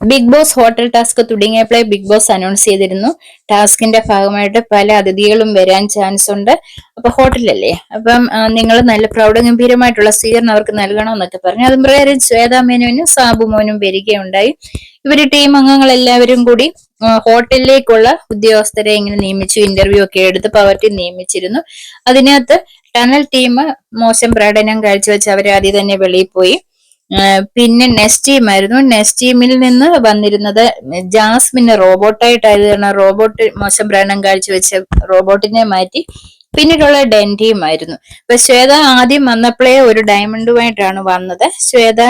Big Boss hotel task തുടങ്ങിയപ്പോഴേ Bigg Boss announce ചെയ്തിരുന്നു ടാസ്കിന്റെ ഭാഗമായിട്ട് പല അതിഥികളും വരാൻ ചാൻസ് ഉണ്ട്. അപ്പൊ ഹോട്ടലല്ലേ, അപ്പം നിങ്ങൾ നല്ല പ്രൗഢഗംഭീരമായിട്ടുള്ള സ്വീകരണം അവർക്ക് നൽകണമെന്നൊക്കെ പറഞ്ഞു. അതും പ്രകാരം ശ്വേതാ മേനോനും സാബു മോനും വരികയുണ്ടായി. ഇവര് ടീം അംഗങ്ങളെല്ലാവരും കൂടി ഹോട്ടലിലേക്കുള്ള ഉദ്യോഗസ്ഥരെ ഇങ്ങനെ നിയമിച്ചു, ഇന്റർവ്യൂ ഒക്കെ എടുത്ത് പവർ ടീം നിയമിച്ചിരുന്നു. അതിനകത്ത് ടണൽ ടീം മോശം പ്രകടനം കാഴ്ചവെച്ച് അവർ ആദ്യം തന്നെ വെളിയിൽ പോയി. പിന്നെ നെക്സ്റ്റ് ടീം ആയിരുന്നു. നെക്സ്റ്റ് ടീമിൽ നിന്ന് വന്നിരുന്നത് ജാസ്മിന് റോബോട്ടായിട്ടായിരുന്നു. റോബോട്ട് മോശം പ്രകടനം കാഴ്ചവെച്ച റോബോട്ടിനെ മാറ്റി പിന്നീടുള്ള ഡെൻ ടീം ആയിരുന്നു. അപ്പൊ ശ്വേത ആദ്യം വന്നപ്പോഴേ ഒരു ഡയമണ്ടുമായിട്ടാണ് വന്നത്. ശ്വേത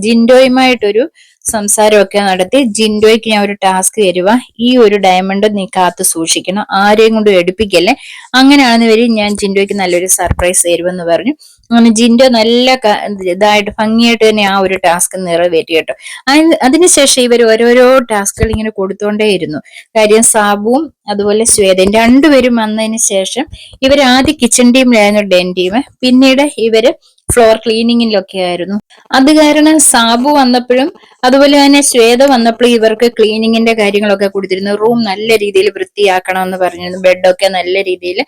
ജിൻഡോയുമായിട്ടൊരു സംസാരമൊക്കെ നടത്തി. ജിൻഡോയ്ക്ക് ഞാൻ ഒരു ടാസ്ക് തരുക, ഈ ഒരു ഡയമണ്ട് നീ കാത്തു സൂക്ഷിക്കണം, ആരെയും കൊണ്ട് എടുപ്പിക്കല്ലേ, അങ്ങനെയാണെന്ന് വരി ഞാൻ ജിൻഡോയ്ക്ക് നല്ലൊരു സർപ്രൈസ് തരുമെന്ന് പറഞ്ഞു. അങ്ങനെ ജിൻഡോ നല്ല ഇതായിട്ട് ഭംഗിയായിട്ട് തന്നെ ആ ഒരു ടാസ്ക് നിറവേറ്റി കേട്ടോ. അതിനുശേഷം ഇവർ ഓരോരോ ടാസ്കുകൾ ഇങ്ങനെ കൊടുത്തോണ്ടേയിരുന്നു. കാര്യം സാബുവും അതുപോലെ ശ്വേതയും രണ്ടുപേരും വന്നതിന് ശേഷം ഇവർ ആദ്യം കിച്ചൺ ടീമിലായിരുന്നു ഡെൻ ടീം, പിന്നീട് ഇവര് ഫ്ലോർ ക്ലീനിങ്ങിലൊക്കെ ആയിരുന്നു. അത് കാരണം സാബു വന്നപ്പോഴും അതുപോലെ തന്നെ ശ്വേത വന്നപ്പോഴും ഇവർക്ക് ക്ലീനിങ്ങിന്റെ കാര്യങ്ങളൊക്കെ കൊടുത്തിരുന്നു. റൂം നല്ല രീതിയിൽ വൃത്തിയാക്കണം എന്ന് പറഞ്ഞിരുന്നു. ബെഡൊക്കെ നല്ല രീതിയിൽ,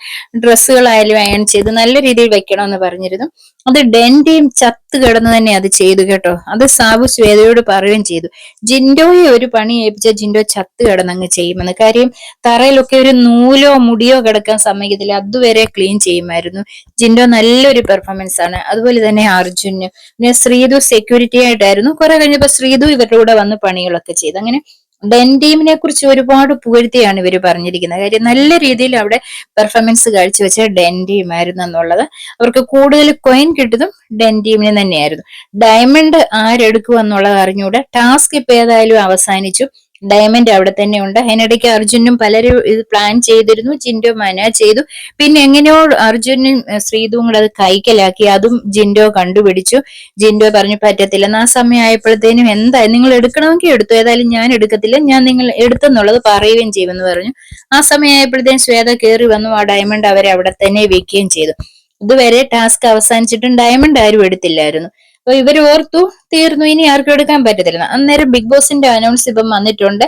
ഡ്രസ്സുകളായാലും അയൺ ചെയ്ത് നല്ല രീതിയിൽ വെക്കണമെന്ന് പറഞ്ഞിരുന്നു. അത് ഡെൻ ടീം ചത്ത് കിടന്ന് തന്നെ അത് ചെയ്തു കേട്ടോ. അത് സാബു ശ്വേതയോട് പറയുകയും ചെയ്തു. ജിൻഡോയെ ഒരു പണി ഏൽപ്പിച്ച ജിൻഡോ ചത്ത് കിടന്നങ്ങ് ചെയ്യുമെന്ന്. കാര്യം തറയിലൊക്കെ ഒരു നൂലോ മുടിയോ കിടക്കാൻ സമ്മതിക്കത്തില്ല, അതുവരെ ക്ലീൻ ചെയ്യുമായിരുന്നു. ജിൻഡോ നല്ലൊരു പെർഫോമൻസ് ആണ്. അതുപോലെ തന്നെ അർജുന്, പിന്നെ ശ്രീതു സെക്യൂരിറ്റി ആയിട്ടായിരുന്നു. കുറെ കഴിഞ്ഞപ്പോ ശ്രീതു ഇവരുടെ കൂടെ വന്ന് പണികളൊക്കെ ചെയ്തു. അങ്ങനെ ഡെൻ ടീമിനെ കുറിച്ച് ഒരുപാട് പുകഴ്ത്തിയാണ് ഇവർ പറഞ്ഞിരിക്കുന്നത്. കാര്യം നല്ല രീതിയിൽ അവിടെ പെർഫോമൻസ് കാഴ്ചവെച്ച ഡെൻ ടീം ആയിരുന്നു എന്നുള്ളത്. അവർക്ക് കൂടുതൽ കോയിൻ കിട്ടുന്നതും ഡെൻ ടീമിന് തന്നെയായിരുന്നു. ഡയമണ്ട് ആരെടുക്കും എന്നുള്ളത് അറിഞ്ഞൂടെ. ടാസ്ക് ഇപ്പൊ ഏതായാലും അവസാനിച്ചു. ഡയമണ്ട് അവിടെ തന്നെ ഉണ്ട്. അതിനിടയ്ക്ക് അർജുനും പലരും ഇത് പ്ലാൻ ചെയ്തിരുന്നു. ജിൻഡോ മന ചെയ്തു. പിന്നെ എങ്ങനെയോ അർജുനും ശ്രീതുവും കൂടെ അത് കൈക്കലാക്കി. അതും ജിൻഡോ കണ്ടുപിടിച്ചു. ജിൻഡോ പറഞ്ഞു പറ്റത്തില്ലെന്ന്. ആ സമയം ആയപ്പോഴത്തേനും എന്തായാലും നിങ്ങൾ എടുക്കണമെങ്കിൽ എടുത്തു, ഏതായാലും ഞാൻ എടുക്കത്തില്ല, ഞാൻ നിങ്ങൾ എടുത്തെന്നുള്ളത് പറയുകയും ചെയ്യുമെന്ന് പറഞ്ഞു. ആ സമയം ആയപ്പോഴത്തേനും ശ്വേത കയറി വന്നു. ആ ഡയമണ്ട് അവരെ അവിടെ തന്നെ വെക്കുകയും ചെയ്തു. ഇതുവരെ ടാസ്ക് അവസാനിച്ചിട്ടും ഡയമണ്ട് ആരും എടുത്തില്ലായിരുന്നു. അപ്പൊ ഇവർ ഓർത്തു തീർന്നു, ഇനി ആർക്കും എടുക്കാൻ പറ്റത്തില്ല. അന്നേരം ബിഗ് ബോസിന്റെ അനൗൺസ് ഇപ്പം വന്നിട്ടുണ്ട്.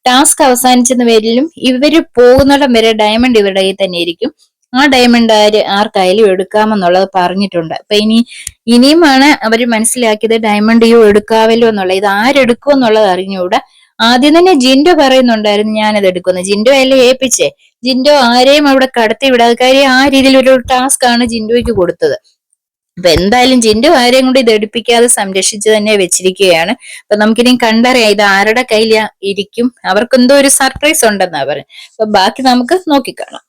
ടാസ്ക് അവസാനിച്ചെന്ന പേരിലും ഇവര് പോകുന്നിടം വരെ ഡയമണ്ട് ഇവരുടെ കയ്യിൽ തന്നെ ഇരിക്കും. ആ ഡയമണ്ട് ആർക്കായാലും എടുക്കാമെന്നുള്ളത് പറഞ്ഞിട്ടുണ്ട്. അപ്പൊ ഇനിയുമാണ് അവര് മനസ്സിലാക്കിയത് ഡയമണ്ട് എടുക്കാവല്ലോ എന്നുള്ളത്. ഇത് ആരെടുക്കും എന്നുള്ളത് അറിഞ്ഞുകൂടാ. ആദ്യം തന്നെ ജിൻഡോ പറയുന്നുണ്ടായിരുന്നു ഞാനത് എടുക്കുന്നു. ജിൻഡോ അല്ലേ ഏൽപ്പിച്ചേ. ജിൻഡോ ആരെയും അവിടെ കടത്തി വിടാതെ, കാര്യം ആ രീതിയിൽ ഒരു ടാസ്ക് ആണ് ജിൻഡോയ്ക്ക് കൊടുത്തത്. അപ്പൊ എന്തായാലും ജിൻഡോ ആരെയും കൊണ്ട് ഇത് എടുപ്പിക്കാതെ സംരക്ഷിച്ച് തന്നെ വെച്ചിരിക്കുകയാണ്. അപ്പൊ നമുക്കിനി കണ്ടറിയാം ഇത് ആരുടെ കയ്യിൽ ഇരിക്കും. അവർക്ക് എന്തോ ഒരു സർപ്രൈസ് ഉണ്ടെന്നാ പറഞ്ഞു. അപ്പൊ ബാക്കി നമുക്ക് നോക്കിക്കാണാം.